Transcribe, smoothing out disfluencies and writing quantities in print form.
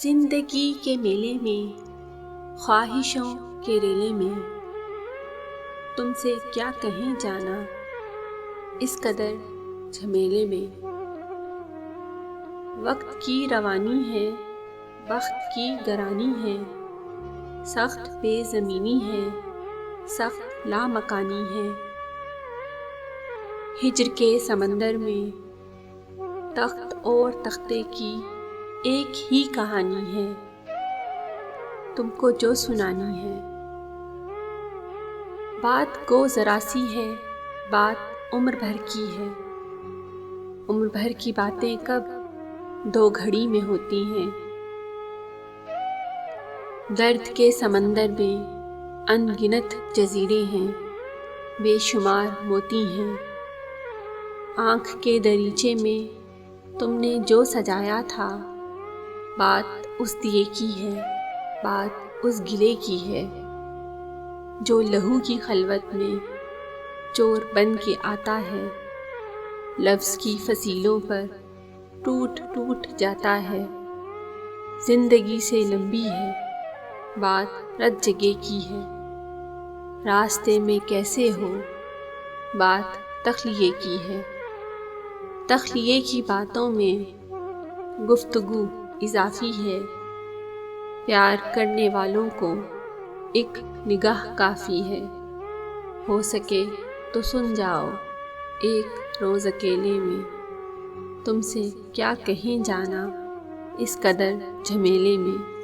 زندگی کے میلے میں، خواہشوں کے ریلے میں، تم سے کیا کہیں جانا اس قدر جھمیلے میں۔ وقت کی روانی ہے، بخت کی گرانی ہے، سخت بے زمینی ہے، سخت لامکانی ہے۔ ہجر کے سمندر میں تخت اور تختے کی ایک ہی کہانی ہے، تم کو جو سنانی ہے۔ بات کو ذرا سی ہے، بات عمر بھر کی ہے، عمر بھر کی باتیں کب دو گھڑی میں ہوتی ہیں۔ درد کے سمندر میں ان گنت جزیرے ہیں، بے شمار موتی ہیں۔ آنکھ کے دریچے میں تم نے جو سجایا تھا، بات اس دیے کی ہے، بات اس گلے کی ہے، جو لہو کی خلوت میں چور بن کے آتا ہے، لفظ کی فصیلوں پر ٹوٹ ٹوٹ جاتا ہے۔ زندگی سے لمبی ہے، بات رت جگہ کی ہے، راستے میں کیسے ہو، بات تخلیے کی ہے۔ تخلیے کی باتوں میں گفتگو اضافی ہے، پیار کرنے والوں کو ایک نگاہ کافی ہے۔ ہو سکے تو سن جاؤ ایک روز اکیلے میں، تم سے کیا کہیں جانا اس قدر جھمیلے میں۔